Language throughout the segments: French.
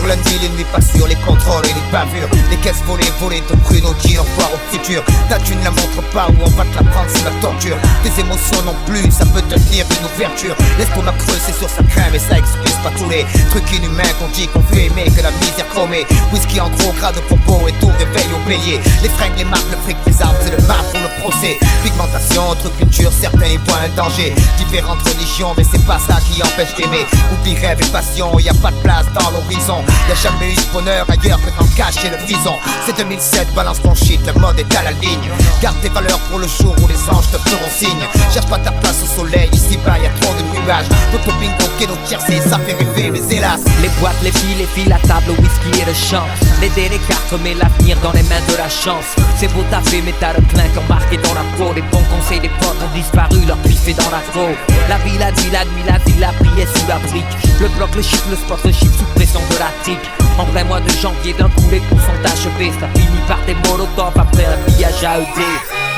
sur la nuit, les nuits pas sûres, les contrôles et les bavures. Les caisses volées de Bruno qui en voir au futur. Ta thune ne la montre pas où on va te la prendre, c'est la torture. Tes émotions non plus, ça peut devenir une ouverture. L'estomac creux, c'est sur sa crème et ça excuse pas tous les trucs inhumains qu'on dit qu'on fait aimer, que la misère chromée. Whisky en gros, gras de propos et tout réveil au bélier. Les fringues, les marques, le fric, les armes, c'est le mal pour le procès. Pigmentation, autre culture, certains y voient un danger. Différentes religions, mais c'est pas ça qui empêche d'aimer. Oublie rêve et passion, y a pas de place dans l'horizon. Y'a jamais eu de bonheur ailleurs que dans le cache et le frison. C'est 2007, balance ton shit, le mode est à la ligne. Garde tes valeurs pour le jour où les anges te feront signe. Cherche pas ta place au soleil, ici-bas y'a trop de nuages. Votre bingo, kéno, tiercé, ça fait rêver, mais hélas. Les boîtes, les filles, la table, le whisky et le chant. Les dés, les cartes, mais l'avenir dans les mains de la chance. C'est beau taffer, mais t'as le clinque embarqué dans la peau. Les bons conseils des potes ont disparu, leur piffé dans la peau. La vie, la nuit, la ville, la prière sous la brique. Le bloc, le shit, le spot, le shit sous pression de la trique. En vrai mois de janvier, d'un coup les coups sont achevés. Ça finit par des molotovs après un pillage à ED.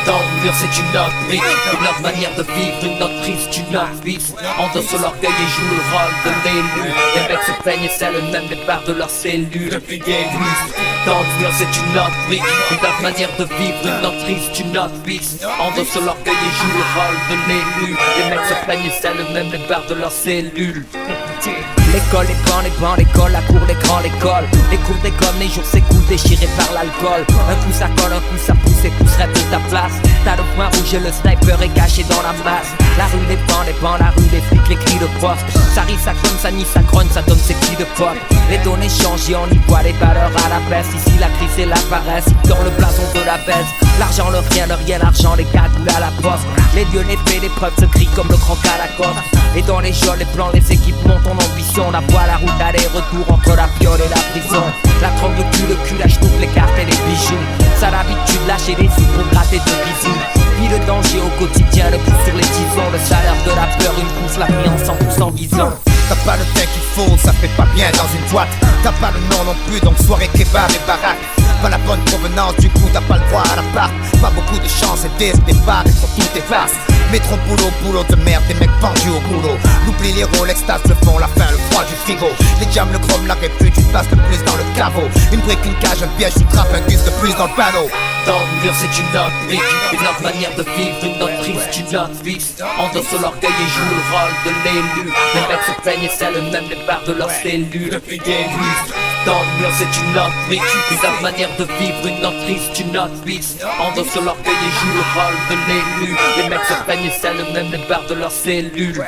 Dans le mur c'est une autre brique, une autre manière de vivre, une autre triste, une autre vice. Endosse l'orgueil et joue le rôle de l'élu. Les mecs se plaignent et c'est le même départ de leurs cellules. Depuis des nuits, dans le mur c'est une autre brique, une autre manière de vivre, une autre triste, une autre vice. Endosse l'orgueil et joue le rôle de l'élu. Les mecs se plaignent et c'est le même départ de leurs cellules. L'école, les bancs, l'école, la cour, l'écran, l'école. Les cours d'école, les jours s'écoulent déchirés par l'alcool. Un coup ça colle, un coup ça pousse et pousserait de ta place. T'as le point rouge et le sniper est caché dans la masse. La rue, les bancs, la rue, les flics, les cris de poste. Ça rit, ça conne, ça nie, ça grogne, ça donne ses cris de pote. Les données changent et on y voit les valeurs à la baisse. Ici la crise et la paresse, dans le blason de la baisse. L'argent, le rien, l'argent, les cagoules à la poste. Les lieux, les faits, les preuves se crient comme le croc à la côte. Et dans les jeux, les plans, les équipements, ton ambition. La voie, la route aller-retour entre la fiole et la prison. La trompe, le cul, lâche toutes les cartes et les bijoux. Ça l'habitude, lâcher des sous pour gratter de bisous. Puis le danger au quotidien, le coup sur les tisons. Le salaire de la peur, une bouffe, la vie en 100% visant. T'as pas le teint qu'il faut, ça fait pas bien dans une boîte. T'as pas le nom non plus, donc soirée kebab et baraque. Pas la bonne provenance, du coup t'as pas le droit à l'appart. Pas beaucoup de chance et des départs et surtout tes faces. Métro boulot de merde, des mecs pendus au boulot. L'oubli, les rôles, l'extase, le fond, la faim, le froid du frigo. Les jams, le chrome, la répute, tu te passes le plus dans le caveau. Une brique, une cage, un piège, tu trappes un gus de plus dans le panneau. Dans le mur c'est une autre brique, une autre manière de vivre, une autre triste, une autre vice. Endosse l'orgueil et joue le rôle de l'élu. Les mecs se plaignent et c'est le même départ de leurs cellules. Depuis des nuits, dans le mur c'est une autre brique, une autre manière de vivre, une autre triste, une autre vice. Endosse l'orgueil et joue le rôle de l'élu. Les mecs se plaignent et c'est le même départ de leurs cellules.